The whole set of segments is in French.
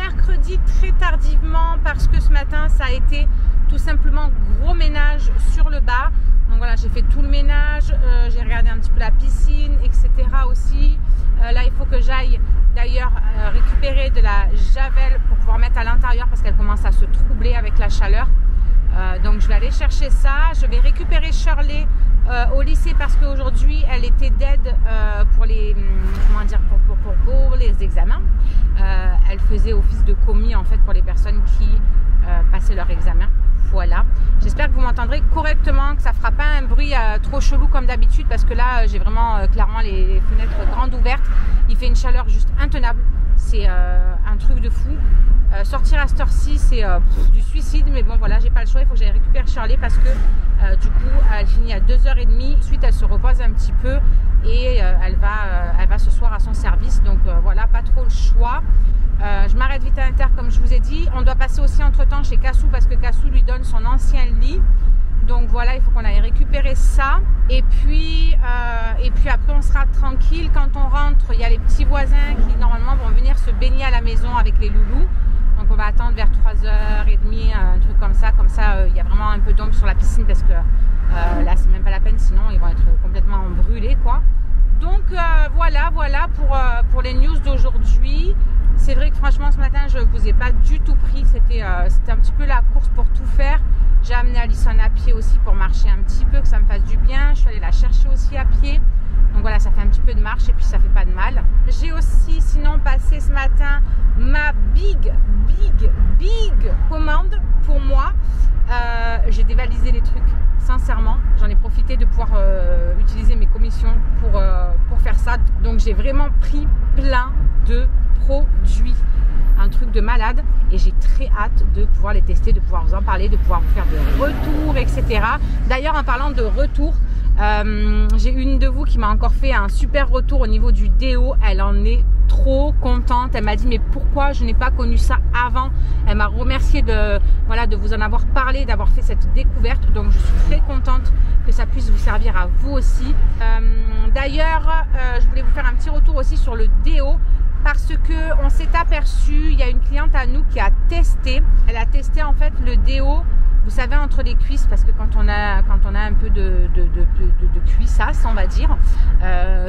mercredi très tardivement parce que ce matin ça a été tout simplement gros ménage sur le bas. Donc voilà, j'ai fait tout le ménage, j'ai regardé un petit peu la piscine, etc. aussi. Là, il faut que j'aille d'ailleurs récupérer de la javel pour pouvoir mettre à l'intérieur parce qu'elle commence à se troubler avec la chaleur. Donc je vais aller chercher ça. Je vais récupérer Shirley au lycée parce qu'aujourd'hui elle était dead pour les pour les examens. Elle faisait office de commis en fait pour les personnes qui passaient leur examen. Voilà, j'espère que vous m'entendrez correctement, que ça ne fera pas un bruit trop chelou comme d'habitude parce que là j'ai vraiment clairement les fenêtres grandes ouvertes. Il fait une chaleur juste intenable, c'est un truc de fou. Sortir à cette heure-ci c'est du suicide, mais bon voilà, j'ai pas le choix, il faut que j'aille récupérer Shirley parce que du coup elle finit à 2h30, ensuite elle se repose un petit peu et elle va ce soir à son service, donc voilà, pas trop le choix. Je m'arrête vite à l'Inter comme je vous ai dit. On doit passer aussi entre temps chez Cassou parce que Cassou lui donne son ancien lit. Donc voilà, il faut qu'on aille récupérer ça. Et puis après on sera tranquille. Quand on rentre, il y a les petits voisins qui normalement vont venir se baigner à la maison avec les loulous. Donc on va attendre vers 3h30, un truc comme ça. Comme ça, il y a vraiment un peu d'ombre sur la piscine parce que là c'est même pas la peine, sinon ils vont être complètement brûlés quoi. Donc voilà pour les news d'aujourd'hui. C'est vrai que franchement ce matin je ne vous ai pas du tout pris, c'était un petit peu la course pour tout faire. J'ai amené Alison à pied aussi pour marcher un petit peu, que ça me fasse du bien. Je suis allée la chercher aussi à pied. Donc voilà, ça fait un petit peu de marche et puis ça fait pas de mal. J'ai aussi sinon passé ce matin ma big commande pour moi. J'ai dévalisé les trucs, sincèrement. J'en ai profité de pouvoir utiliser mes commissions pour faire ça. Donc j'ai vraiment pris plein de produits, un truc de malade, et j'ai très hâte de pouvoir les tester, de pouvoir vous en parler, de pouvoir vous faire des retours, etc. D'ailleurs, en parlant de retours, j'ai une de vous qui m'a encore fait un super retour au niveau du déo. Elle en est trop contente. Elle m'a dit mais pourquoi je n'ai pas connu ça avant. Elle m'a remercié de vous en avoir parlé, d'avoir fait cette découverte. Donc je suis très contente que ça puisse vous servir à vous aussi. D'ailleurs, je voulais vous faire un petit retour aussi sur le déo. Parce que on s'est aperçu, il y a une cliente à nous qui a testé. Elle a testé en fait le déo, vous savez, entre les cuisses, parce que quand on a un peu de cuissasse, on va dire,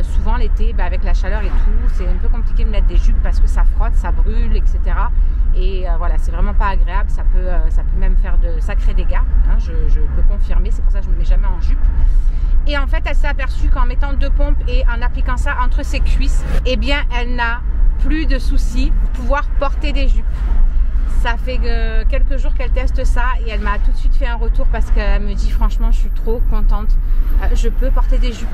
souvent l'été, avec la chaleur et tout, c'est un peu compliqué de mettre des jupes parce que ça frotte, ça brûle, etc. Et voilà, c'est vraiment pas agréable. Ça peut même faire de sacrés dégâts. Hein, je peux confirmer. C'est pour ça que je ne me mets jamais en jupe. Et en fait, elle s'est aperçue qu'en mettant 2 pompes et en appliquant ça entre ses cuisses, eh bien, elle n'a plus de soucis pour pouvoir porter des jupes. Ça fait quelques jours qu'elle teste ça et elle m'a tout de suite fait un retour parce qu'elle me dit franchement, je suis trop contente. Je peux porter des jupes.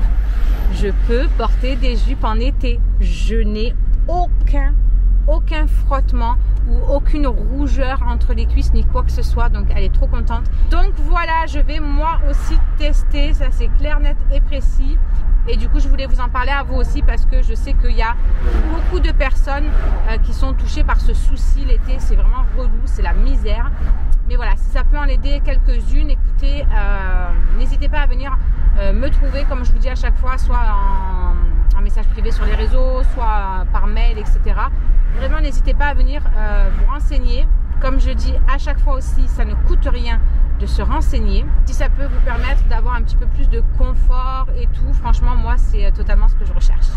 Je peux porter des jupes en été. Je n'ai aucun frottement ou aucune rougeur entre les cuisses ni quoi que ce soit, donc elle est trop contente. Donc voilà, je vais moi aussi tester, ça c'est clair, net et précis. Et du coup je voulais vous en parler à vous aussi parce que je sais qu'il y a beaucoup de personnes qui sont touchées par ce souci l'été. C'est vraiment relou, c'est la misère. Mais voilà, si ça peut en aider quelques-unes, écoutez, n'hésitez pas à venir me trouver, comme je vous dis à chaque fois, soit en message privé sur les réseaux, soit par mail, etc. Vraiment, n'hésitez pas à venir vous renseigner. Comme je dis à chaque fois aussi, ça ne coûte rien de se renseigner. Si ça peut vous permettre d'avoir un petit peu plus de confort et tout, franchement, moi, c'est totalement ce que je recherche.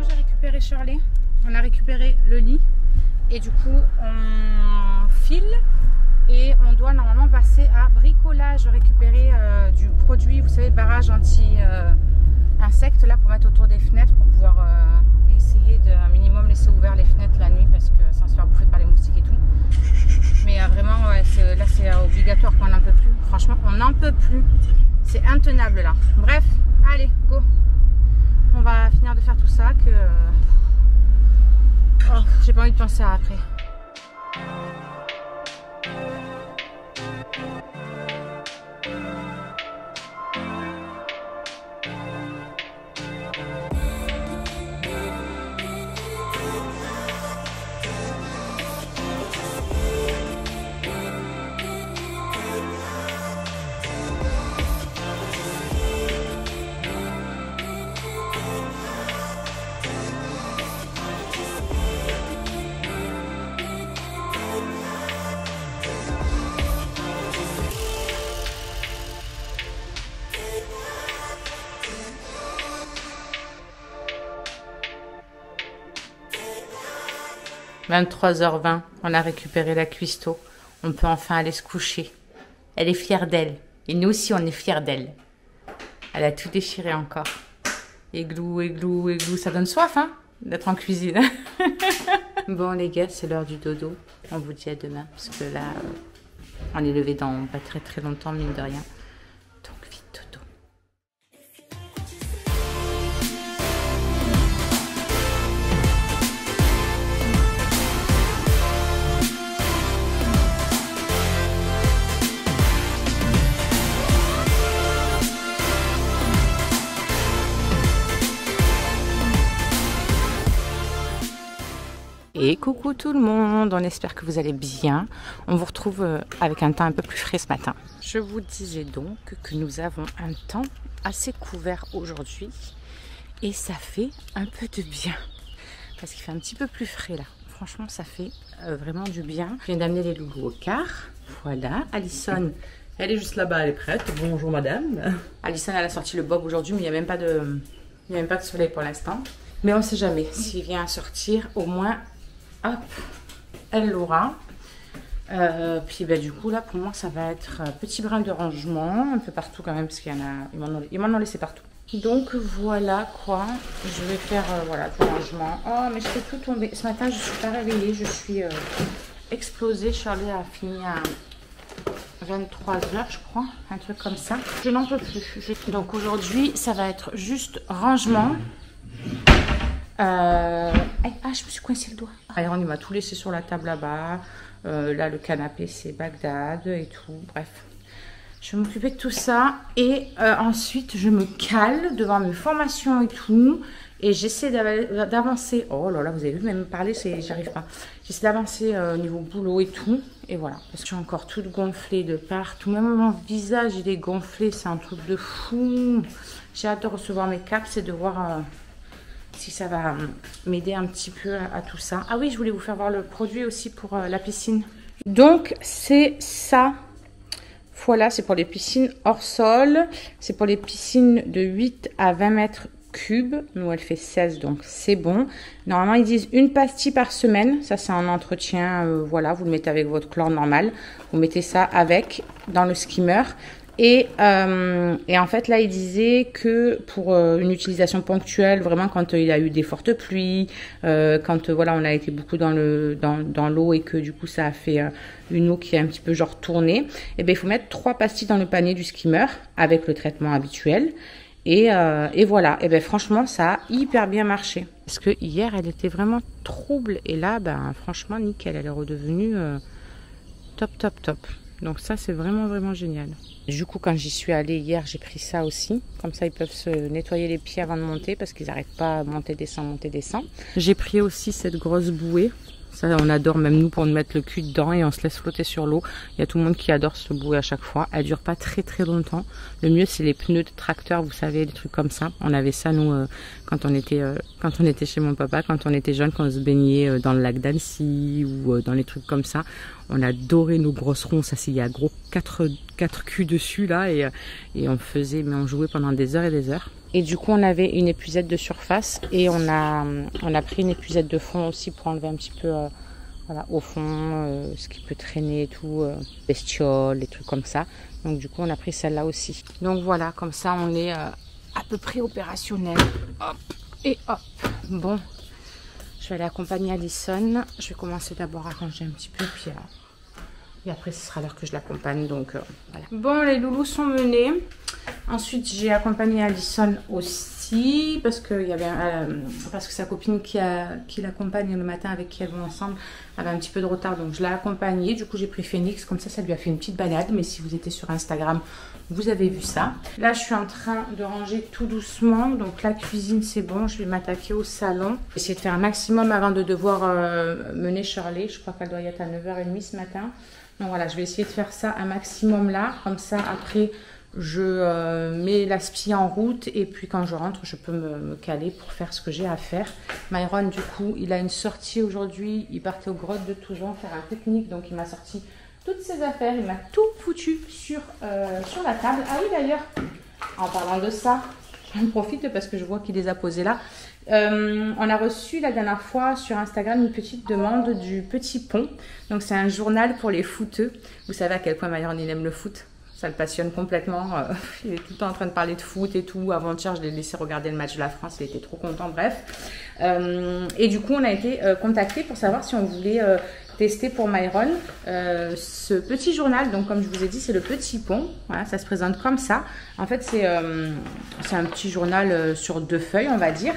J'ai récupéré Shirley, on a récupéré le lit et du coup on file et on doit normalement passer à bricolage, récupérer du produit, vous savez, barrage anti-insectes là pour mettre autour des fenêtres pour pouvoir essayer d'un minimum laisser ouvert les fenêtres la nuit parce que sans se faire bouffer par les moustiques et tout. Mais vraiment ouais, là c'est obligatoire, qu'on n'en peut plus, franchement on n'en peut plus, c'est intenable là. Bref, allez go, on va finir de faire tout ça que j'ai pas envie de penser à après. 23h20, on a récupéré la cuistot. On peut enfin aller se coucher. Elle est fière d'elle. Et nous aussi, on est fiers d'elle. Elle a tout déchiré encore. Églou, églou, églou. Ça donne soif, hein, d'être en cuisine. Bon, les gars, c'est l'heure du dodo. On vous dit à demain. Parce que là, on est levé dans pas très très longtemps, mine de rien. Donc, vite, dodo. Et coucou tout le monde, on espère que vous allez bien. On vous retrouve avec un temps un peu plus frais ce matin. Je vous disais donc que nous avons un temps assez couvert aujourd'hui. Et ça fait un peu de bien. Parce qu'il fait un petit peu plus frais là. Franchement, ça fait vraiment du bien. Je viens d'amener les loulous au car. Voilà, Alison, elle est juste là-bas, elle est prête. Bonjour madame. Alison, elle a sorti le bob aujourd'hui, mais il n'y a même pas de soleil pour l'instant. Mais on ne sait jamais. S'il vient à sortir, au moins... Hop, elle l'aura. Puis bah, du coup là pour moi ça va être un petit brin de rangement un peu partout quand même parce qu'il y en a, ils m'en ont laissé partout. Donc voilà quoi, je vais faire voilà du rangement. Oh mais je fais tout tomber. Ce matin je suis pas réveillée, je suis explosée. Charlie a fini à 23h je crois, un truc comme ça. Je n'en peux plus. Donc aujourd'hui ça va être juste rangement. Je me suis coincé le doigt. Iron, il m'a tout laissé sur la table là-bas. Là, le canapé, c'est Bagdad et tout. Bref, je vais m'occuper de tout ça. Et ensuite, je me cale devant mes formations et tout. Et j'essaie d'avancer. Oh là là, vous avez vu, même parler, j'arrive pas. J'essaie d'avancer au niveau boulot et tout. Et voilà, parce que je suis encore toute gonflée de partout. Même mon visage, il est gonflé. C'est un truc de fou. J'ai hâte de recevoir mes caps et de voir... si ça va m'aider un petit peu à tout ça. Ah oui, je voulais vous faire voir le produit aussi pour la piscine. Donc, c'est ça. Voilà, c'est pour les piscines hors sol. C'est pour les piscines de 8 à 20 mètres cubes. Nous, elle fait 16, donc c'est bon. Normalement, ils disent une pastille par semaine. Ça, c'est un entretien. Voilà, vous le mettez avec votre chlore normal. Vous mettez ça avec dans le skimmer. Et en fait, là, il disait que pour une utilisation ponctuelle, vraiment quand il y a eu des fortes pluies, quand voilà, on a été beaucoup dans l'eau et que du coup, ça a fait une eau qui est un petit peu genre tournée, et bien, il faut mettre 3 pastilles dans le panier du skimmer avec le traitement habituel. Et voilà, et bien franchement, ça a hyper bien marché. Parce que hier, elle était vraiment trouble. Et là, ben franchement, nickel, elle est redevenue top. Donc ça, c'est vraiment, vraiment génial. Du coup, quand j'y suis allée hier, j'ai pris ça aussi. Comme ça, ils peuvent se nettoyer les pieds avant de monter parce qu'ils n'arrêtent pas à monter, descendre. J'ai pris aussi cette grosse bouée. Ça, on adore, même nous, pour nous mettre le cul dedans et on se laisse flotter sur l'eau. Il y a tout le monde qui adore ce bouée à chaque fois. Elle dure pas très longtemps. Le mieux, c'est les pneus de tracteur, vous savez, des trucs comme ça. On avait ça, nous, quand on était chez mon papa, quand on était jeune, quand on se baignait dans le lac d'Annecy ou dans les trucs comme ça. On adorait nos grosses ronds. Ça, il y a gros 4 culs dessus, là. Et on faisait, mais on jouait pendant des heures et des heures. Et du coup, on avait une épuisette de surface et on a pris une épuisette de fond aussi pour enlever un petit peu voilà, au fond ce qui peut traîner et tout, bestioles, des trucs comme ça. Donc du coup, on a pris celle-là aussi. Donc voilà, comme ça, on est à peu près opérationnel. Hop et hop. Bon, je vais aller accompagner Alison. Je vais commencer d'abord à ranger un petit peu, puis et après, ce sera l'heure que je l'accompagne. Donc voilà. Bon, les loulous sont menés. Ensuite, j'ai accompagné Alison aussi parce que sa copine qui l'accompagne le matin avec qui elles vont ensemble avait un petit peu de retard, donc je l'ai accompagnée. Du coup, j'ai pris Phoenix, comme ça lui a fait une petite balade. Mais si vous étiez sur Instagram, vous avez vu ça. Là, je suis en train de ranger tout doucement. Donc la cuisine, c'est bon. Je vais m'attaquer au salon. Essayer de faire un maximum avant de devoir mener Shirley. Je crois qu'elle doit y être à 9h30 ce matin. Donc voilà, je vais essayer de faire ça un maximum là. Comme ça, après, je mets l'aspi en route. Et puis quand je rentre, je peux me caler pour faire ce que j'ai à faire. Myron, du coup, il a une sortie aujourd'hui. Il partait aux grottes de Toujon faire un pique-nique. Donc il m'a sorti toutes ses affaires. Il m'a tout foutu sur la table. Ah oui, d'ailleurs, en parlant de ça, J'en profite parce que je vois qu'il les a posés là. On a reçu la dernière fois sur Instagram une petite demande du Petit Pont. Donc c'est un journal pour les footeux. Vous savez à quel point Myron il aime le foot. Ça le passionne complètement. Il est tout le temps en train de parler de foot et tout. Avant-hier, je l'ai laissé regarder le match de la France. Il était trop content. Bref. Et du coup, on a été contacté pour savoir si on voulait tester pour Myron ce petit journal. Donc, comme je vous ai dit, c'est le Petit Pont. Voilà, ça se présente comme ça. En fait, c'est un petit journal sur 2 feuilles, on va dire.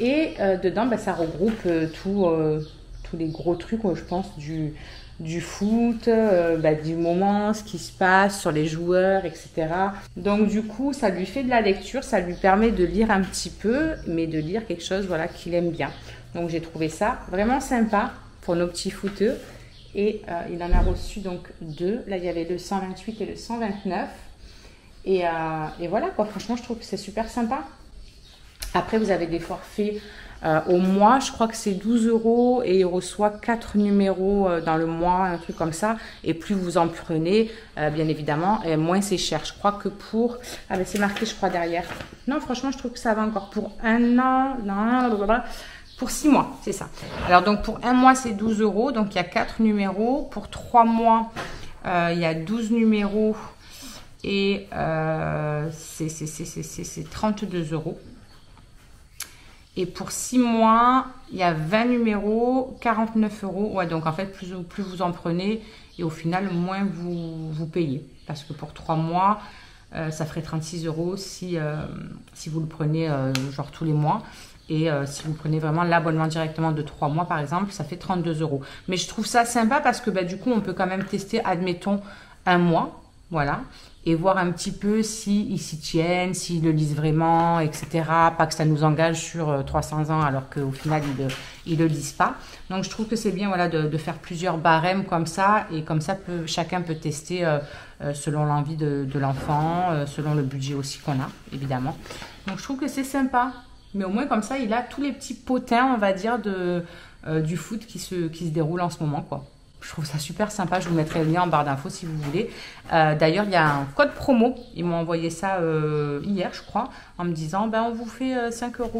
Et dedans, bah, ça regroupe tous les gros trucs, je pense, du foot, du moment, ce qui se passe sur les joueurs, etc. Donc du coup, ça lui fait de la lecture, ça lui permet de lire un petit peu, mais de lire quelque chose voilà, qu'il aime bien. Donc j'ai trouvé ça vraiment sympa pour nos petits footeux. Et il en a reçu donc 2. Là, il y avait le 128 et le 129. Et voilà, quoi. Franchement, je trouve que c'est super sympa. Après, vous avez des forfaits au mois, je crois que c'est 12 € et il reçoit 4 numéros dans le mois, un truc comme ça. Et plus vous en prenez, bien évidemment, et moins c'est cher. Je crois que pour... Ah ben c'est marqué, je crois, derrière. Non, franchement, je trouve que ça va encore pour 1 an. Non, blablabla. Pour 6 mois, c'est ça. Alors, donc, pour 1 mois, c'est 12 €. Donc, il y a 4 numéros. Pour 3 mois, il y a 12 numéros. Et c'est 32 €. Et pour 6 mois, il y a 20 numéros, 49 €. Ouais, donc en fait, plus vous en prenez et au final, moins vous payez. Parce que pour 3 mois, ça ferait 36 € si vous le prenez genre tous les mois. Et si vous prenez vraiment l'abonnement directement de 3 mois, par exemple, ça fait 32 €. Mais je trouve ça sympa parce que du coup, on peut quand même tester, admettons, 1 mois. Voilà. Et voir un petit peu s'ils s'y tiennent, s'ils le lisent vraiment, etc. Pas que ça nous engage sur 300 ans alors qu'au final, ils ne le lisent pas. Donc, je trouve que c'est bien voilà, de faire plusieurs barèmes comme ça. Et comme ça, chacun peut tester selon l'envie de l'enfant, selon le budget aussi qu'on a, évidemment. Donc, je trouve que c'est sympa. Mais au moins, comme ça, il a tous les petits potins, on va dire, du foot qui se déroule en ce moment, quoi. Je trouve ça super sympa. Je vous mettrai le lien en barre d'infos si vous voulez. D'ailleurs, il y a un code promo. Ils m'ont envoyé ça hier, je crois, en me disant on vous fait 5 €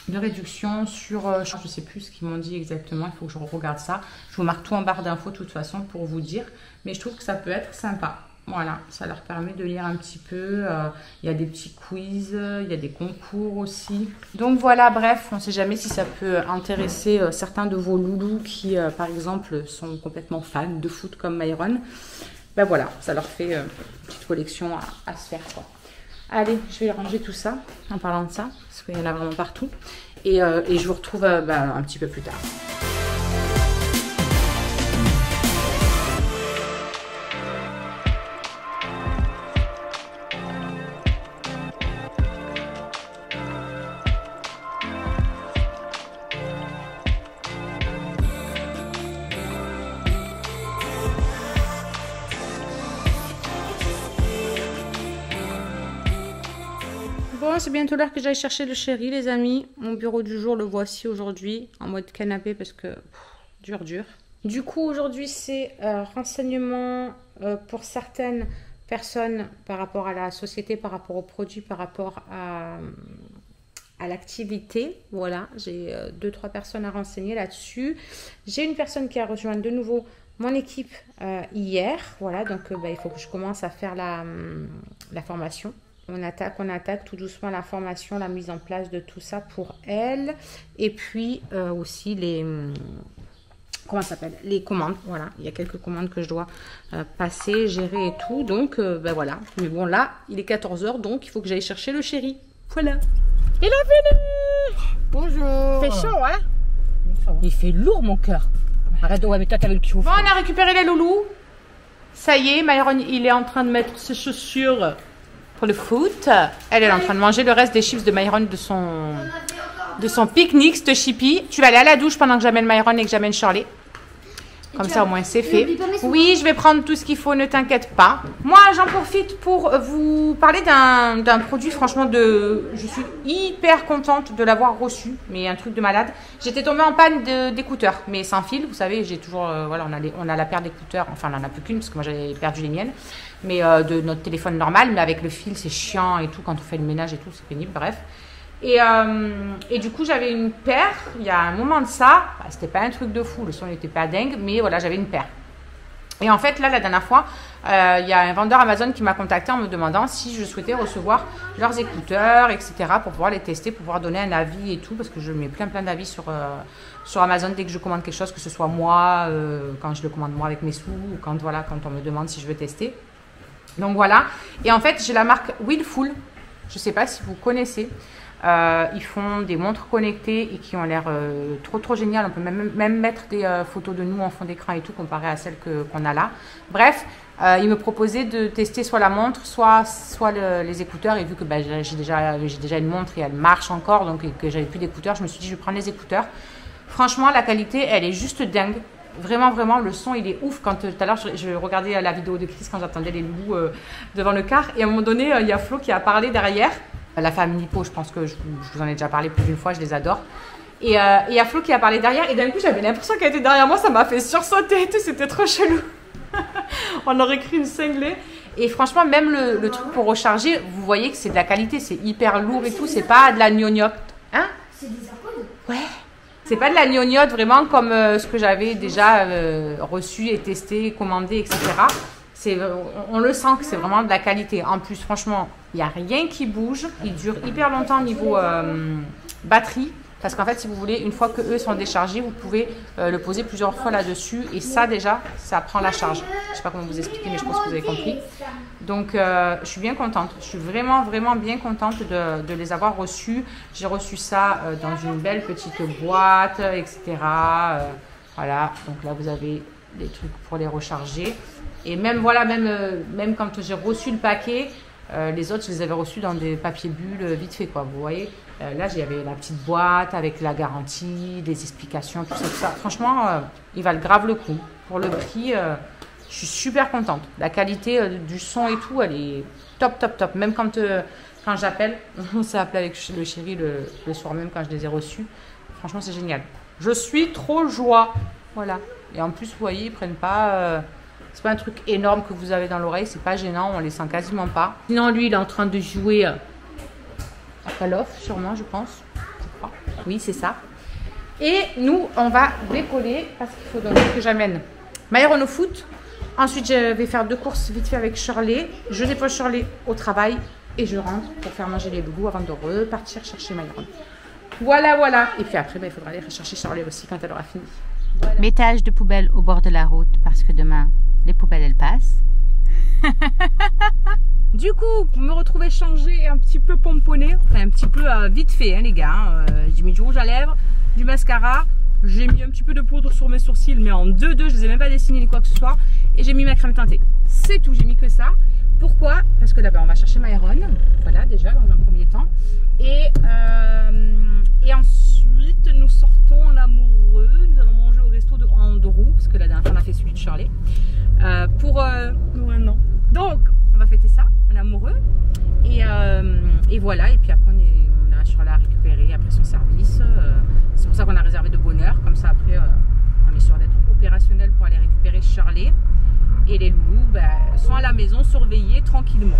de réduction sur... je ne sais plus ce qu'ils m'ont dit exactement. Il faut que je regarde ça. Je vous marque tout en barre d'infos de toute façon pour vous dire. Mais je trouve que ça peut être sympa. Voilà, ça leur permet de lire un petit peu. Il y a des petits quiz, il y a des concours aussi. Donc voilà, bref, on ne sait jamais si ça peut intéresser certains de vos loulous qui, par exemple, sont complètement fans de foot comme Myron. Ben voilà, ça leur fait une petite collection à se faire, quoi. Allez, je vais ranger tout ça en parlant de ça, parce qu'il y en a vraiment partout. Et je vous retrouve un petit peu plus tard. Bon, c'est bientôt l'heure que j'aille chercher le chéri, les amis. Mon bureau du jour, le voici aujourd'hui, en mode canapé, parce que dur. Du coup, aujourd'hui, c'est renseignement pour certaines personnes par rapport à la société, par rapport aux produits, par rapport à l'activité. Voilà, j'ai 2-3 personnes à renseigner là-dessus. J'ai une personne qui a rejoint de nouveau mon équipe hier. Voilà, donc il faut que je commence à faire la formation. On attaque tout doucement la formation, la mise en place de tout ça pour elle. Et puis aussi les... Comment ça s'appelle? Les commandes. Voilà, il y a quelques commandes que je dois passer, gérer et tout. Donc, voilà. Mais bon, là, il est 14 h, donc il faut que j'aille chercher le chéri. Voilà. Il est venu! Bonjour! Il fait chaud, hein? Il fait lourd, mon cœur. Arrête de... Ouais, mais toi, t'avais le cul au fond. Bon, on a récupéré les loulous. Ça y est, Myron, il est en train de mettre ses chaussures... pour le foot. Elle est en train de manger le reste des chips de Myron de son pique-nique, de Chippy. Tu vas aller à la douche pendant que j'amène Myron et que j'amène Shirley. Comme ça, au moins, c'est fait. Oui, je vais prendre tout ce qu'il faut, ne t'inquiète pas. Moi, j'en profite pour vous parler d'un produit, franchement, je suis hyper contente de l'avoir reçu, mais un truc de malade. J'étais tombée en panne d'écouteurs, mais sans fil, vous savez, j'ai toujours, voilà, on a la paire d'écouteurs, enfin, on n'en a plus qu'une, parce que moi, j'avais perdu les miennes, mais de notre téléphone normal, mais avec le fil, c'est chiant et tout, quand on fait le ménage et tout, c'est pénible, bref. Et du coup, j'avais une paire, il y a un moment de ça, bah, c'était pas un truc de fou, le son n'était pas dingue, mais voilà, j'avais une paire. Et en fait, là, la dernière fois, il y a un vendeur Amazon qui m'a contacté en me demandant si je souhaitais recevoir leurs écouteurs, etc., pour pouvoir les tester, pour pouvoir donner un avis et tout, parce que je mets plein d'avis sur Amazon dès que je commande quelque chose, que ce soit moi, quand je le commande moi avec mes sous, ou quand on me demande si je veux tester. Donc voilà, et en fait, j'ai la marque Willful, je ne sais pas si vous connaissez. Ils font des montres connectées et qui ont l'air trop géniales. On peut même mettre des photos de nous en fond d'écran et tout, comparé à celles qu'on a là. Bref, ils me proposaient de tester soit la montre, soit les écouteurs. Et vu que bah, j'ai déjà une montre et elle marche encore, donc et que j'avais plus d'écouteurs, je me suis dit je vais prendre les écouteurs. Franchement, la qualité, elle est juste dingue. Vraiment, le son, il est ouf. Quand tout à l'heure, je regardais la vidéo de Chris quand j'attendais les loups devant le car. Et à un moment donné, il y a Flo qui a parlé derrière. La famille Nippo, je pense que je vous en ai déjà parlé plus d'une fois, je les adore. Et il y a Flo qui a parlé derrière, et d'un coup j'avais l'impression qu'elle était derrière moi, ça m'a fait sursauter et tout, c'était trop chelou. On aurait cru une cinglée. Et franchement, même le truc pour recharger, vous voyez que c'est de la qualité, c'est hyper lourd et tout, c'est pas de la gnognotte. Hein? C'est des AirPods? Ouais. C'est pas de la gnognotte vraiment comme ce que j'avais déjà reçu et testé, commandé, etc. On le sent que c'est vraiment de la qualité. En plus, franchement, il n'y a rien qui bouge. Il dure hyper longtemps au niveau batterie. Parce qu'en fait, si vous voulez, une fois qu'eux sont déchargés, vous pouvez le poser plusieurs fois là-dessus. Et ça, déjà, ça prend la charge. Je ne sais pas comment vous expliquer, mais je pense que vous avez compris. Donc, je suis bien contente. Je suis vraiment bien contente de les avoir reçus. J'ai reçu ça dans une belle petite boîte, etc. Voilà. Donc là, vous avez des trucs pour les recharger. Et même, voilà, même quand j'ai reçu le paquet, les autres, je les avais reçus dans des papiers bulles vite fait, quoi. Vous voyez, là, j'avais la petite boîte avec la garantie, des explications, tout ça. Franchement, ils valent grave le coup. Pour le prix, je suis super contente. La qualité du son et tout, elle est top. Même quand j'appelle, on s'est appelé avec le chéri le soir même quand je les ai reçus. Franchement, c'est génial. Je suis trop joie. Voilà. Et en plus, vous voyez, ils prennent pas... c'est pas un truc énorme que vous avez dans l'oreille, c'est pas gênant, on les sent quasiment pas. Sinon, lui, il est en train de jouer à Call of, sûrement, je pense. Je crois. Oui, c'est ça. Et nous, on va décoller parce qu'il faut donc que j'amène Myron au foot. Ensuite, je vais faire 2 courses vite fait avec Shirley. Je dépose Shirley au travail et je rentre pour faire manger les loulous avant de repartir chercher Myron. Voilà. Et puis après, il faudra aller chercher Shirley aussi quand elle aura fini. Voilà. Métage de poubelles au bord de la route parce que demain, les poubelles, elles passent. Du coup, vous me retrouvez changée et un petit peu pomponnée, enfin un petit peu vite fait, hein, les gars. J'ai mis du rouge à lèvres, du mascara, j'ai mis un petit peu de poudre sur mes sourcils, mais en 2-2, je les ai même pas dessinés ni quoi que ce soit. Et j'ai mis ma crème teintée. C'est tout, j'ai mis que ça. Pourquoi? Parce que là-bas, on va chercher Myron. Voilà, déjà, dans un premier temps. Et ensuite, nous sortons en amoureux. Nous allons manger au resto de Andrew, parce que la dernière fois, on a fait celui de Shirley. Pour un an. Donc, on va fêter ça, on est amoureux. Et voilà, et puis après, on a Shirley à récupérer après son service. C'est pour ça qu'on a réservé de bonne heure. Comme ça, après, on est sûr d'être opérationnel pour aller récupérer Shirley. Et les loulous sont à la maison, surveillés tranquillement.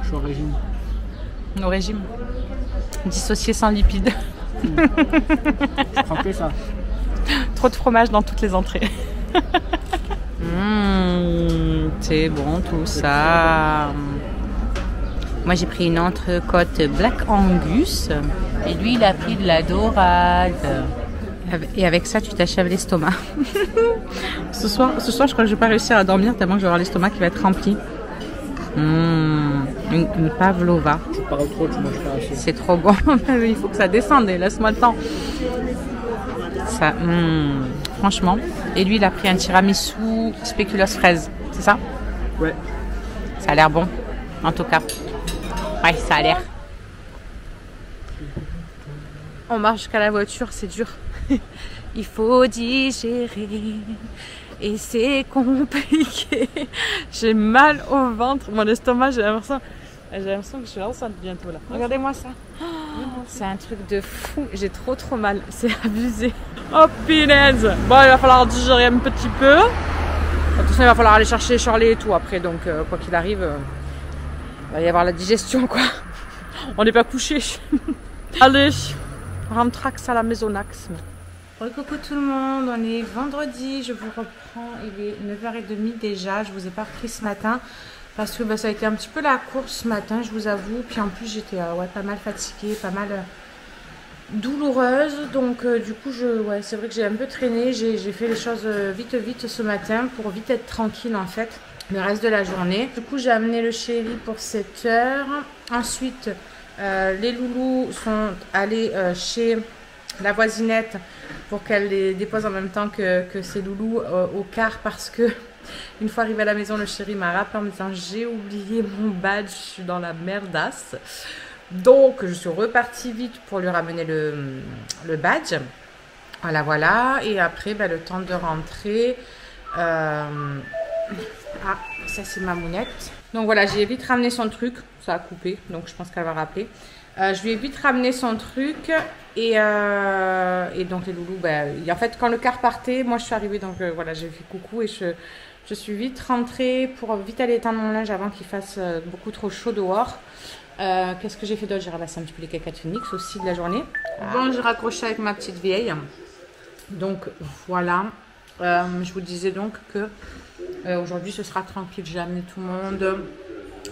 Je suis au régime. Au régime. Dissocié sans lipides. Je prends que ça. Trop de fromage dans toutes les entrées. C'est bon tout ça. Moi j'ai pris une entrecôte Black Angus et lui il a pris de la dorade. Et avec ça tu t'achèves l'estomac. ce soir je crois que je vais pas réussir à dormir tellement que je vais avoir l'estomac qui va être rempli. Une pavlova. Tu parles trop, tu manges pas assez. C'est trop bon. Il faut que ça descende, laisse-moi le temps. Ça, franchement. Et lui, il a pris un tiramisu spéculoos fraise. C'est ça? Ouais. Ça a l'air bon, en tout cas. Ouais, ça a l'air. On marche jusqu'à la voiture, c'est dur. Il faut digérer et c'est compliqué. J'ai mal au ventre, mon estomac, j'ai l'impression que je suis enceinte bientôt là. Regardez-moi ça. C'est un truc de fou, j'ai trop mal, c'est abusé. Oh punaise. Bon, il va falloir digérer un petit peu. De toute façon, il va falloir aller chercher Charlie et tout après, donc quoi qu'il arrive, il va y avoir la digestion quoi. On n'est pas couché. Allez, rentrax à la maisonax. Coucou tout le monde, on est vendredi, je vous reprends, il est 9h30 déjà, je vous ai pas repris ce matin parce que ça a été un petit peu la course ce matin, je vous avoue, puis en plus j'étais pas mal fatiguée, pas mal douloureuse, donc du coup c'est vrai que j'ai un peu traîné, j'ai fait les choses vite ce matin pour vite être tranquille en fait le reste de la journée. Du coup j'ai amené le chéri pour 7h, ensuite les loulous sont allés chez la voisinette pour qu'elle les dépose en même temps que ses loulous au car parce que une fois arrivé à la maison, le chéri m'a rappelé en me disant j'ai oublié mon badge, je suis dans la merdasse. Donc je suis repartie vite pour lui ramener le badge. Voilà. Et après le temps de rentrer. Ah, ça c'est ma mounette. Donc voilà, j'ai vite ramené son truc. Ça a coupé, donc je pense qu'elle va rappeler. Je lui ai vite ramené son truc et donc les loulous, en fait quand le car partait, moi je suis arrivée, donc voilà, j'ai fait coucou et je suis vite rentrée pour vite aller éteindre mon linge avant qu'il fasse beaucoup trop chaud dehors. Qu'est-ce que j'ai fait d'autre? J'ai ramassé un petit peu les caca de Phoenix aussi de la journée. Bon, j'ai raccroché avec ma petite vieille. Donc voilà, je vous disais donc que aujourd'hui ce sera tranquille, j'ai amené tout le monde.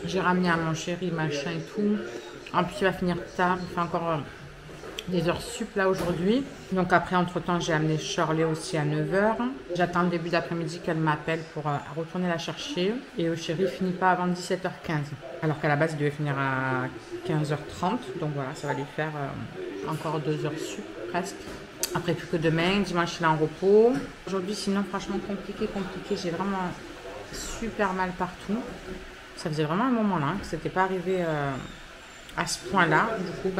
J'ai ramené à mon chéri machin et tout. En plus il va finir tard, il fait encore des heures sup là aujourd'hui. Donc après entre temps j'ai amené Shirley aussi à 9h. J'attends le début d'après-midi qu'elle m'appelle pour retourner la chercher. Et le chéri finit pas avant 17h15. Alors qu'à la base il devait finir à 15h30. Donc voilà, ça va lui faire encore 2 heures sup presque. Après plus que demain, dimanche il est en repos. Aujourd'hui sinon franchement compliqué. J'ai vraiment super mal partout. Ça faisait vraiment un moment là que c'était pas arrivé à ce point-là. Du coup,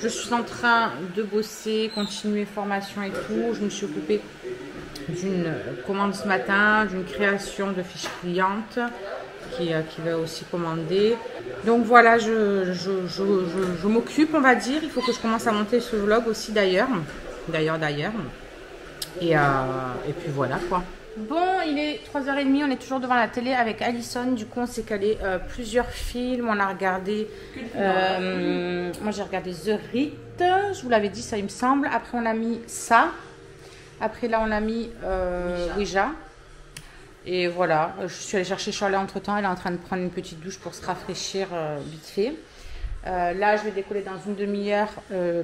je suis en train de bosser, continuer formation et tout. Je me suis occupée d'une commande ce matin, d'une création de fiches clientes qui va aussi commander. Donc voilà, je m'occupe, on va dire. Il faut que je commence à monter ce vlog aussi d'ailleurs. Et puis voilà quoi. Bon, il est 3h30, on est toujours devant la télé avec Alison. Du coup, on s'est calé plusieurs films. On a regardé. Moi, j'ai regardé The Rite. Je vous l'avais dit, ça, il me semble. Après, on a mis ça. Après, là, on a mis Ouija. Et voilà, je suis allée chercher Charlie entre temps. Elle est en train de prendre une petite douche pour se rafraîchir vite fait. Là, je vais décoller dans une demi-heure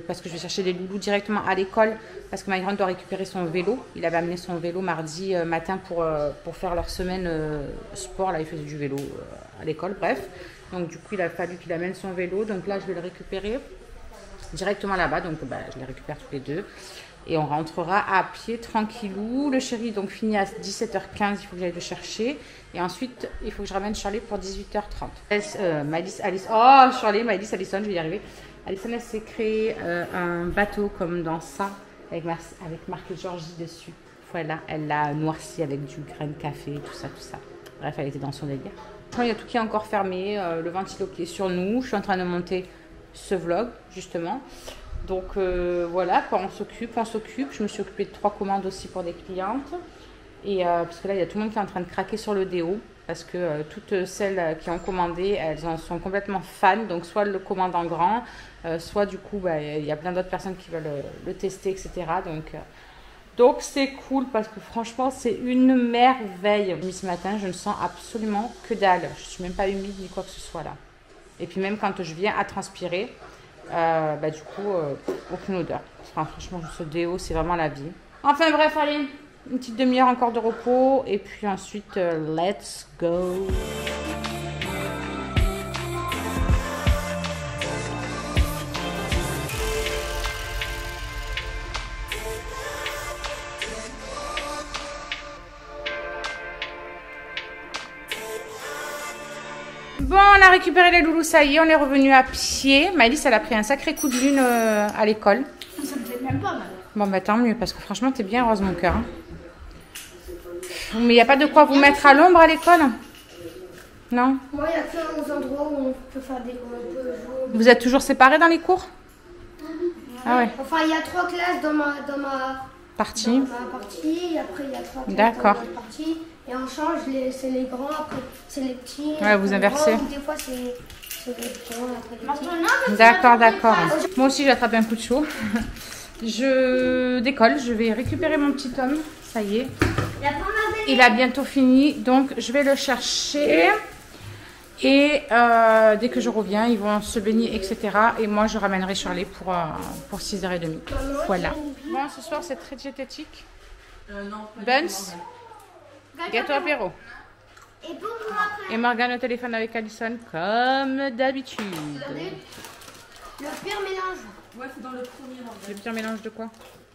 parce que je vais chercher les loulous directement à l'école parce que ma grande doit récupérer son vélo. Il avait amené son vélo mardi matin pour faire leur semaine sport. Là, il faisait du vélo à l'école, bref. Donc, du coup, il a fallu qu'il amène son vélo. Donc là, je vais le récupérer directement là-bas. Donc, je les récupère tous les deux. Et on rentrera à pied tranquillou. Le chéri donc finit à 17h15, il faut que j'aille le chercher. Et ensuite, il faut que je ramène Charlie pour 18h30. Maëlys, Alison, je vais y arriver. Alison, elle s'est créé un bateau comme dans ça, avec marqué Georgie dessus. Voilà, elle l'a noirci avec du grain de café, tout ça. Bref, elle était dans son délire. Il y a tout qui est encore fermé, le ventilo qui est sur nous. Je suis en train de monter ce vlog, justement. Donc voilà, quoi, on s'occupe. Je me suis occupée de 3 commandes aussi pour des clientes. Et parce que là, il y a tout le monde qui est en train de craquer sur le déo. Parce que toutes celles qui ont commandé, elles en sont complètement fans. Donc soit elles le commandent en grand, soit du coup, il y a plein d'autres personnes qui veulent le tester, etc. Donc c'est cool parce que franchement, c'est une merveille. Ce matin, je ne sens absolument que dalle. Je ne suis même pas humide ni quoi que ce soit là. Et puis même quand je viens à transpirer, du coup, aucune odeur. Enfin, franchement, ce déo, c'est vraiment la vie. Enfin bref, allez, une petite demi-heure encore de repos. Et puis ensuite, let's go. Bon, on a récupéré les loulous, ça y est, on est revenu à pied. Maëlys, elle a pris un sacré coup de lune à l'école. Ça me fait même pas mal. Bon, bah tant mieux, parce que franchement, t'es bien rose, mon cœur. Hein. Mais il n'y a pas de quoi vous mettre à l'ombre à l'école? Non? Moi, il y a plein d'endroits où on peut faire des jouer. Vous êtes toujours séparés dans les cours? Ah ouais. Enfin, il y a 3 classes dans ma Partie. dans ma partie. Et après, il y a 3 classes D'accord. dans ma partie. Et on change, c'est les grands, après c'est les petits. Ouais, vous inversez. Des fois, c'est les grands, après les petits. D'accord, d'accord. Moi aussi, j'ai attrapé un coup de chaud. Je décolle, je vais récupérer mon petit homme. Ça y est. Il a bientôt fini, donc je vais le chercher. Et dès que je reviens, ils vont se baigner, etc. Et moi, je ramènerai Shirley pour 6h30. Voilà. Bon, ce soir, c'est très diététique. Buns, gâteau apéro. Et pour moi, après, Et Morgane au téléphone avec Alison, comme d'habitude. le pire mélange. Ouais, c'est dans le premier rang. Le pire mélange de quoi?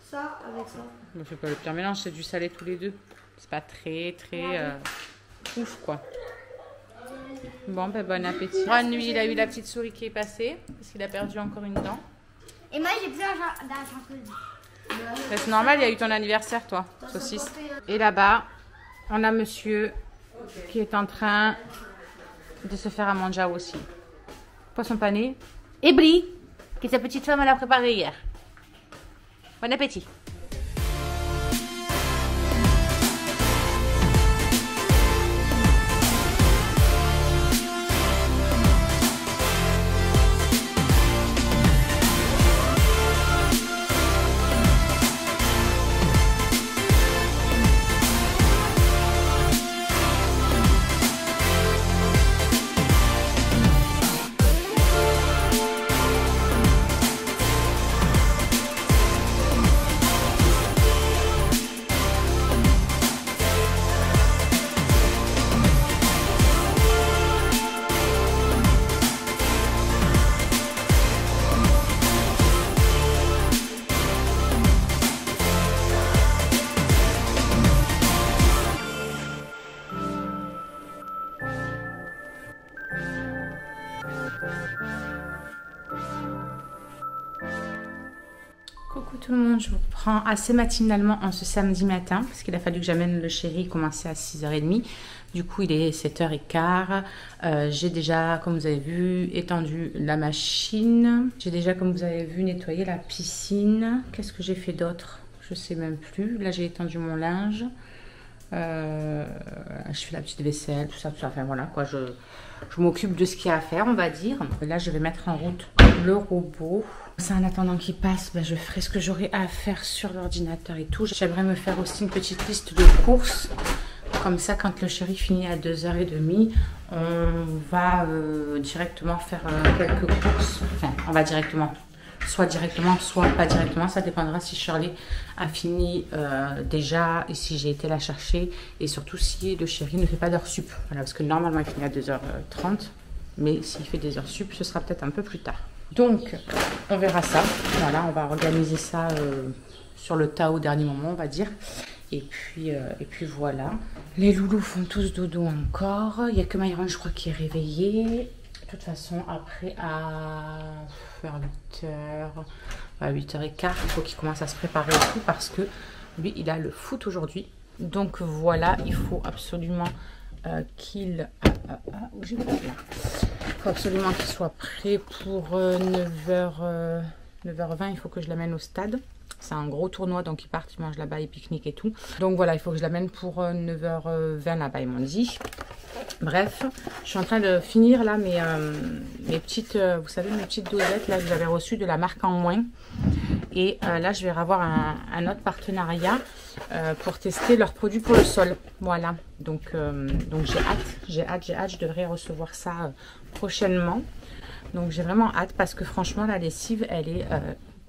Ça avec ça. Bon, c'est pas le pire mélange, c'est du salé tous les deux. C'est pas très ouf, quoi. Bon, ben bon appétit. Ron, lui, il a eu la petite souris qui est passée, parce qu'il a perdu encore une dent. Et moi, j'ai plus d'argent. C'est normal, il y a eu ton anniversaire, toi, saucisse. Et là-bas, on a monsieur qui est en train de se faire à manger aussi. Poisson pané. Et Brie, que sa petite femme elle a préparé hier. Bon appétit. Coucou tout le monde, je vous reprends assez matinalement en ce samedi matin parce qu'il a fallu que j'amène le chéri, il commençait à 6h30. Du coup, il est 7h15. J'ai déjà, comme vous avez vu, étendu la machine. J'ai déjà, comme vous avez vu, nettoyé la piscine. Qu'est-ce que j'ai fait d'autre? Je sais même plus. Là, j'ai étendu mon linge. Je fais la petite vaisselle, tout ça. Enfin voilà quoi, je m'occupe de ce qu'il y a à faire, on va dire. Là, je vais mettre en route le robot. Ça, en attendant qu'il passe, je ferai ce que j'aurai à faire sur l'ordinateur et tout. J'aimerais me faire aussi une petite liste de courses. Comme ça, quand le chéri finit à 2h30, on va directement faire quelques courses. Enfin, on va directement. Soit directement, soit pas directement. Ça dépendra si Shirley a fini déjà et si j'ai été la chercher. Et surtout si le chéri ne fait pas d'heures sup. Voilà, parce que normalement, il finit à 2h30. Mais s'il fait des heures sup, ce sera peut-être un peu plus tard. Donc, on verra ça. Voilà, on va organiser ça sur le tas au dernier moment, on va dire. Et puis voilà. Les loulous font tous dodo encore. Il n'y a que Myron, je crois, qui est réveillé. De toute façon, après, vers 8h, à 8h15, il faut qu'il commence à se préparer et tout parce que lui, il a le foot aujourd'hui. Donc voilà, il faut absolument qu'il... Il faut absolument qu'il soit prêt pour 9h20. Il faut que je l'amène au stade. C'est un gros tournoi, donc ils partent, ils mangent là-bas, ils pique-niquent et tout. Donc voilà, il faut que je l'amène pour 9h20 là-bas, ils m'ont dit. Bref, je suis en train de finir là mes petites, vous savez, mes petites dosettes là que j'avais reçues de la marque En Moins. Et là, je vais avoir un autre partenariat pour tester leurs produits pour le sol. Voilà, donc j'ai hâte, je devrais recevoir ça prochainement. Donc j'ai vraiment hâte parce que franchement, la lessive, elle est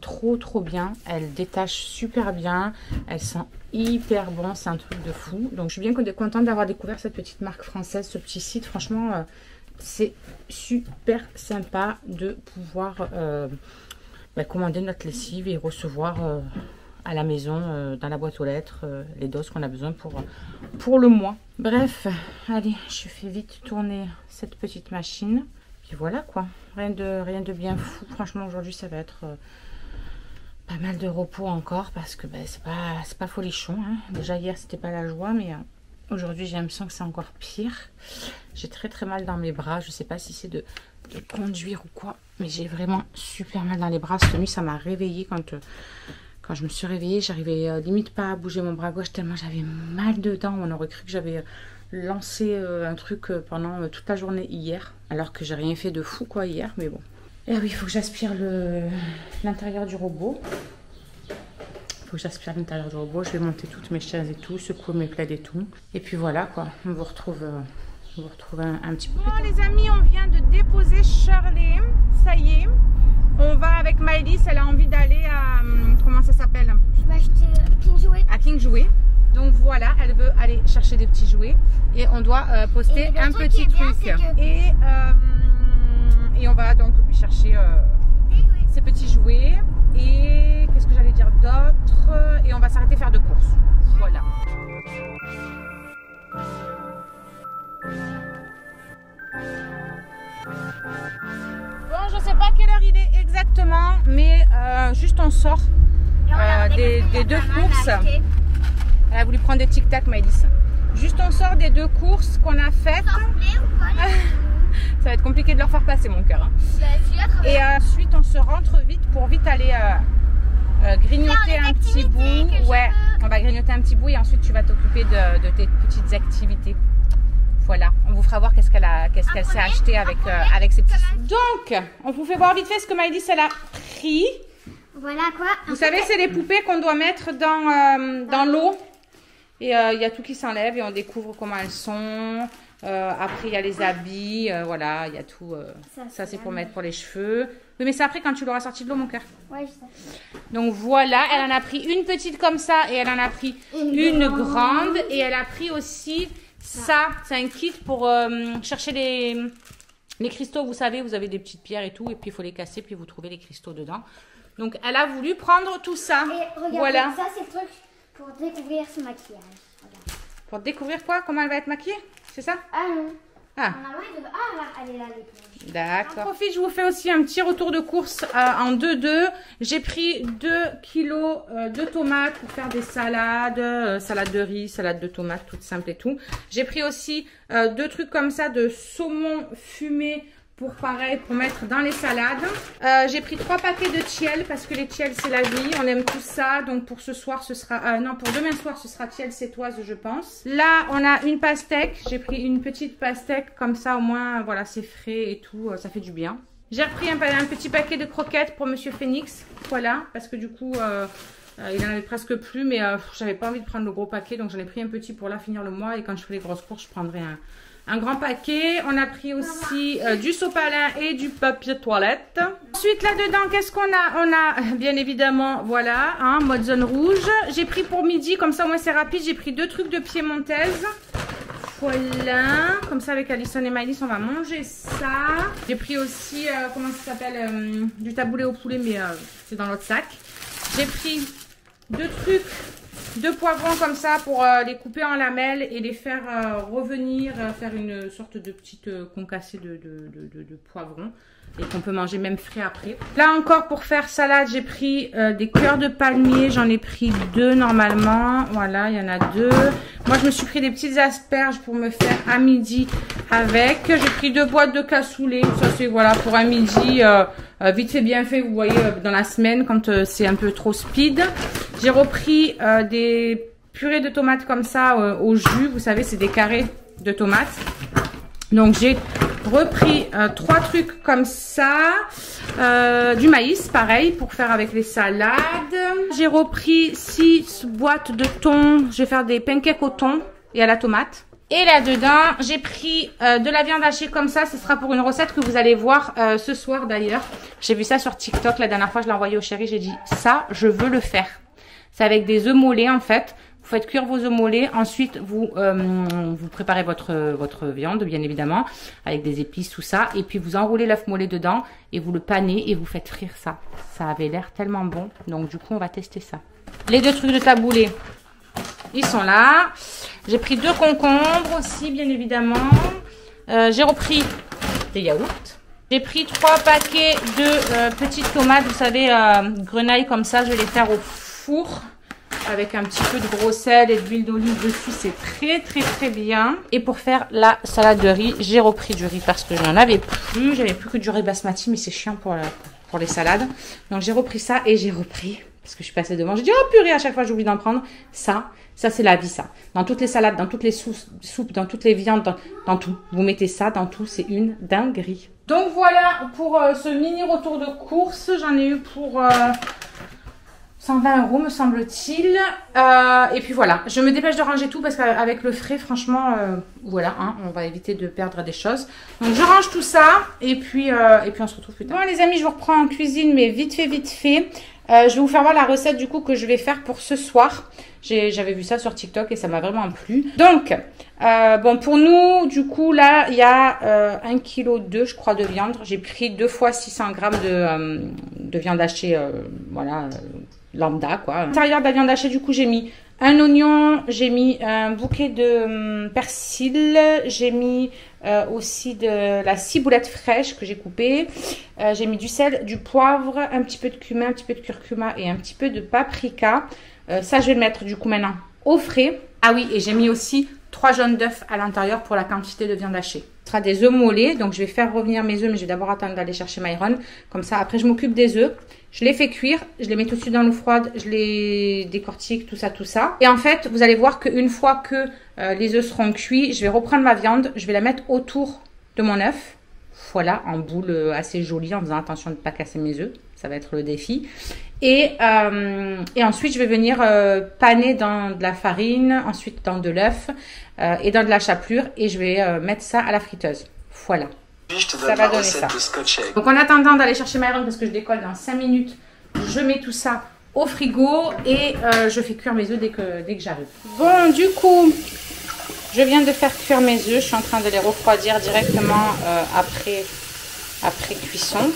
trop bien. Elle détache super bien, elle sent hyper bon, c'est un truc de fou. Donc je suis bien contente d'avoir découvert cette petite marque française, ce petit site. Franchement, c'est super sympa de pouvoir commander notre lessive et recevoir à la maison, dans la boîte aux lettres, les doses qu'on a besoin pour le mois. Bref, allez, je fais vite tourner cette petite machine. Puis voilà quoi, rien de bien fou. Franchement, aujourd'hui, ça va être pas mal de repos encore parce que ben, c'est pas folichon. Hein. Déjà, hier, c'était pas la joie, mais aujourd'hui, j'ai l'impression que c'est encore pire. J'ai très mal dans mes bras. Je sais pas si c'est de conduire ou quoi, mais j'ai vraiment super mal dans les bras. Cette nuit, ça m'a réveillée quand je me suis réveillée. J'arrivais limite pas à bouger mon bras gauche tellement j'avais mal dedans. On aurait cru que j'avais lancé un truc pendant toute la journée hier, alors que j'ai rien fait de fou quoi hier, mais bon. Et oui, il faut que j'aspire l'intérieur du robot. Je vais monter toutes mes chaises et tout, secouer mes plaids et tout. Et puis voilà quoi, on vous retrouve un petit peu. Bon les amis, on vient de déposer Shirley. Ça y est, on va avec Maëlys, elle a envie d'aller à... Comment ça s'appelle? Je vais acheter King Jouet. À King Jouet. Donc voilà, elle veut aller chercher des petits jouets. Et on doit poster un petit truc. Et on va donc lui chercher ces petits jouets. Et qu'est-ce que j'allais dire d'autre? Et on va s'arrêter faire de courses. Voilà. Bon, je sais pas quelle heure il est exactement, mais juste on sort des deux courses. Elle a voulu prendre des tic-tac, Maëlys. Juste on sort des deux courses qu'on a faites. Ça va être compliqué de leur faire passer mon cœur. Hein. Et ensuite on se rentre vite pour vite aller grignoter un petit bout. Ouais, on va grignoter un petit bout et ensuite tu vas t'occuper de tes petites activités. Voilà, on vous fera voir qu'est-ce qu'elle s'est acheté avec ses petits sous. Donc, on vous fait voir vite fait ce que Maëlys elle a pris. Voilà quoi. Vous savez, c'est les poupées qu'on doit mettre dans l'eau. Et il y a tout qui s'enlève et on découvre comment elles sont. Après, il y a les habits. Voilà, il y a tout. Ça, c'est pour mettre pour les cheveux. Oui, mais c'est après quand tu l'auras sorti de l'eau, mon cœur. Ouais, je sais. Donc voilà, elle en a pris une petite comme ça et elle en a pris une grande. Et elle a pris aussi ça. C'est un kit pour chercher les cristaux. Vous savez, vous avez des petites pierres et tout. Et puis, il faut les casser. Puis, vous trouvez les cristaux dedans. Donc, elle a voulu prendre tout ça. Et regarde, voilà. Ça, c'est le truc pour découvrir son maquillage. Regarde. Pour découvrir quoi? Comment elle va être maquillée? C'est ça? Ah non. Ah. Elle est là, l'éponge. D'accord. J'en profite, je vous fais aussi un petit retour de course en 2-2. J'ai pris 2 kilos de tomates pour faire des salades. Salade de riz, salade de tomates, toute simple et tout. J'ai pris aussi 2 trucs comme ça de saumon fumé. Pour mettre dans les salades. J'ai pris 3 paquets de tiel parce que les tiels c'est la vie, on aime tout ça. Donc pour ce soir ce sera, non pour demain soir ce sera tiel sétoise je pense. Là on a une pastèque, j'ai pris une petite pastèque comme ça au moins voilà c'est frais et tout, ça fait du bien. J'ai repris un petit paquet de croquettes pour Monsieur Phoenix, voilà, parce que du coup il en avait presque plus mais j'avais pas envie de prendre le gros paquet donc j'en ai pris un petit pour là finir le mois et quand je fais les grosses courses je prendrai un grand paquet. On a pris aussi du sopalin et du papier toilette. Ensuite, là-dedans, qu'est-ce qu'on a? On a, bien évidemment, voilà, hein, mode zone rouge. J'ai pris pour midi, comme ça, au moins, c'est rapide. J'ai pris 2 trucs de piémontaise. Voilà. Comme ça, avec Alison et Maëlys, on va manger ça. J'ai pris aussi, comment ça s'appelle? Du taboulé au poulet, mais c'est dans l'autre sac. J'ai pris 2 trucs. 2 poivrons comme ça pour les couper en lamelles et les faire revenir, faire une sorte de petite concassée de poivrons et qu'on peut manger même frais après. Là encore pour faire salade j'ai pris des cœurs de palmier, j'en ai pris 2 normalement, voilà il y en a 2. Moi je me suis pris des petites asperges pour me faire à midi avec. J'ai pris 2 boîtes de cassoulet, ça c'est voilà pour un midi vite fait bien fait vous voyez dans la semaine quand c'est un peu trop speed. J'ai repris des purées de tomates comme ça au jus. Vous savez, c'est des carrés de tomates. Donc, j'ai repris 3 trucs comme ça. Du maïs, pareil, pour faire avec les salades. J'ai repris 6 boîtes de thon. Je vais faire des pancakes au thon et à la tomate. Et là-dedans, j'ai pris de la viande hachée comme ça. Ce sera pour une recette que vous allez voir ce soir d'ailleurs. J'ai vu ça sur TikTok. La dernière fois, je l'ai envoyé au chéri. J'ai dit, ça, je veux le faire. C'est avec des œufs mollets en fait. faites cuire vos œufs mollets. Ensuite, vous préparez votre viande, bien évidemment, avec des épices, tout ça. Et puis, vous enroulez l'œuf mollet dedans et vous le panez et vous faites frire ça. Ça avait l'air tellement bon. Donc, du coup, on va tester ça. Les 2 trucs de taboulé, ils sont là. J'ai pris 2 concombres aussi, bien évidemment. J'ai repris des yaourts. J'ai pris 3 paquets de petites tomates, vous savez, grenaille comme ça. Je vais les faire au four avec un petit peu de gros sel et d'huile d'olive dessus. C'est très bien. Et pour faire la salade de riz, j'ai repris du riz parce que je n'en avais plus. J'avais plus que du riz basmati, mais c'est chiant pour les salades. Donc j'ai repris ça et j'ai repris, parce que je suis passée devant. J'ai dit, oh purée, à chaque fois j'oublie d'en prendre. Ça c'est la vie, ça. Dans toutes les salades, dans toutes les soupes, dans toutes les viandes, dans tout. Vous mettez ça dans tout, c'est une dinguerie. Donc voilà pour ce mini retour de course. J'en ai eu pour 120 € me semble-t-il. Et puis voilà, je me dépêche de ranger tout parce qu'avec le frais, franchement, voilà, hein, on va éviter de perdre des choses. Donc je range tout ça et puis on se retrouve plus tard. Bon les amis, je vous reprends en cuisine, mais vite fait. Je vais vous faire voir la recette du coup que je vais faire pour ce soir. J'avais vu ça sur TikTok et ça m'a vraiment plu. Donc, bon pour nous, du coup là, il y a 1,2 kg je crois de viande. J'ai pris 2 fois 600 g de viande hachée, voilà, lambda quoi. À l'intérieur de la viande hachée, du coup j'ai mis un oignon, j'ai mis un bouquet de persil, j'ai mis aussi de la ciboulette fraîche que j'ai coupée, j'ai mis du sel, du poivre, un petit peu de cumin, un petit peu de curcuma et un petit peu de paprika. Ça je vais le mettre du coup maintenant au frais. Ah oui, et j'ai mis aussi 3 jaunes d'œufs à l'intérieur pour la quantité de viande hachée. Ce sera des œufs mollets, donc je vais faire revenir mes œufs, mais je vais d'abord attendre d'aller chercher Myron. Comme ça, après je m'occupe des œufs. Je les fais cuire, je les mets tout de suite dans l'eau froide, je les décortique, tout ça. Et en fait, vous allez voir qu'une fois que les œufs seront cuits, je vais reprendre ma viande, je vais la mettre autour de mon œuf. Voilà, en boule assez jolie, en faisant attention de ne pas casser mes œufs. Ça va être le défi. Et ensuite, je vais venir paner dans de la farine, ensuite dans de l'œuf et dans de la chapelure. Et je vais mettre ça à la friteuse. Voilà. Ça va donner ça. Donc en attendant d'aller chercher Myron, parce que je décolle dans 5 minutes, je mets tout ça au frigo et je fais cuire mes œufs dès que j'arrive. Bon, du coup, je viens de faire cuire mes œufs. Je suis en train de les refroidir directement après cuisson.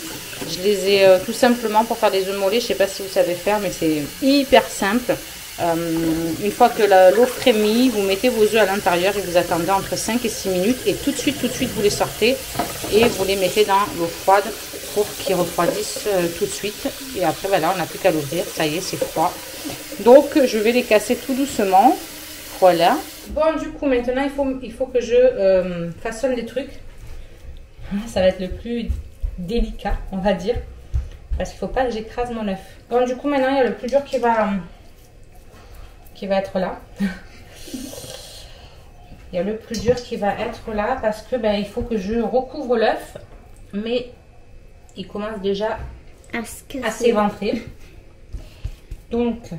Je les ai tout simplement pour faire des œufs mollets. Je ne sais pas si vous savez faire, mais c'est hyper simple. Une fois que l'eau frémit, vous mettez vos œufs à l'intérieur et vous attendez entre 5 et 6 minutes et tout de suite vous les sortez et vous les mettez dans l'eau froide pour qu'ils refroidissent tout de suite. Et après voilà, on n'a plus qu'à l'ouvrir, ça y est, c'est froid. Donc je vais les casser tout doucement. Voilà. Bon, du coup maintenant il faut que je façonne les trucs. Ça va être le plus délicat, on va dire, parce qu'il ne faut pas que j'écrase mon œuf. Bon, du coup maintenant il y a le plus dur qui va être là. Il y a le plus dur qui va être là parce que il faut que je recouvre l'œuf, mais il commence déjà à s'éventrer. Donc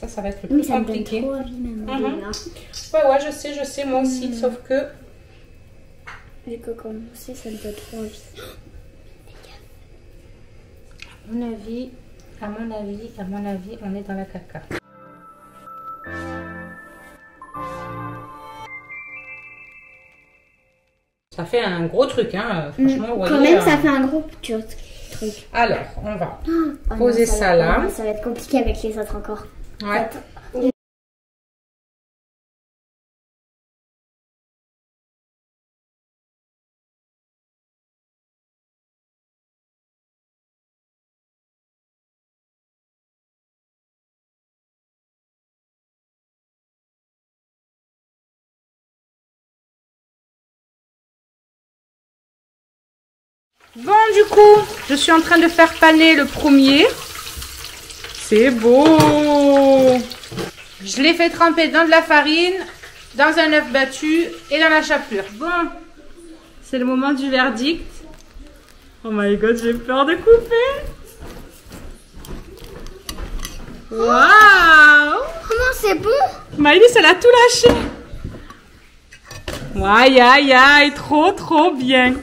ça va être le plus compliqué. Trop envie, même, ouais, je sais, moi aussi, sauf que vu que commencer, ça me donne trop envie. À mon avis, on est dans la caca. Ça fait un gros truc, hein. Franchement, vous voyez, quand même, ça fait un gros truc. Alors, on va poser ça là. Ça va être compliqué avec les autres encore. Ouais. Bon, du coup, je suis en train de faire paner le premier. C'est beau. Je l'ai fait tremper dans de la farine, dans un œuf battu et dans la chapelure. Bon, c'est le moment du verdict. Oh my god, j'ai peur de couper. Waouh! Comment c'est bon? Maëlys, elle a tout lâché. Aïe, aïe, aïe, trop bien.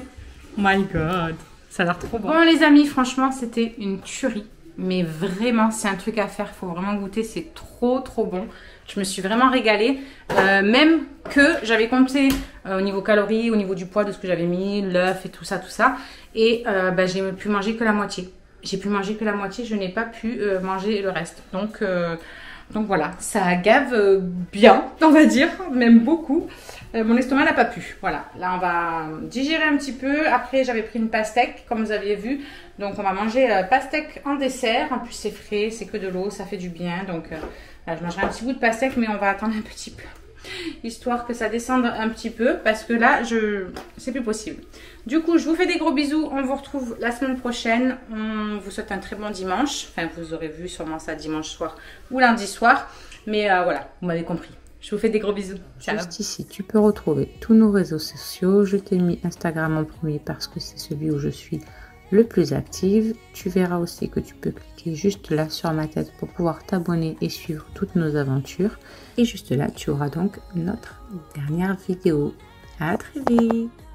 Oh my god, ça a l'air trop bon. Bon les amis, franchement c'était une tuerie. mais vraiment c'est un truc à faire, il faut vraiment goûter, c'est trop bon. Je me suis vraiment régalée, même que j'avais compté au niveau calories, au niveau du poids de ce que j'avais mis, l'œuf et tout ça. Et j'ai pu manger que la moitié. J'ai pu manger que la moitié, je n'ai pas pu manger le reste. Donc voilà, ça gave bien, on va dire, même beaucoup. Mon estomac n'a pas pu. Voilà, là on va digérer un petit peu. Après j'avais pris une pastèque, comme vous aviez vu. Donc on va manger la pastèque en dessert. En plus c'est frais, c'est que de l'eau, ça fait du bien. Donc là, je mangerai un petit bout de pastèque, mais on va attendre un petit peu. Histoire que ça descende un petit peu, parce que là, c'est plus possible. Du coup, je vous fais des gros bisous. On vous retrouve la semaine prochaine. On vous souhaite un très bon dimanche. Enfin, vous aurez vu sûrement ça dimanche soir ou lundi soir. Mais voilà, vous m'avez compris. Je vous fais des gros bisous. Ciao. Juste ici, tu peux retrouver tous nos réseaux sociaux. Je t'ai mis Instagram en premier parce que c'est celui où je suis le plus active. Tu verras aussi que tu peux cliquer juste là sur ma tête pour pouvoir t'abonner et suivre toutes nos aventures. Et juste là, tu auras donc notre dernière vidéo. À très vite!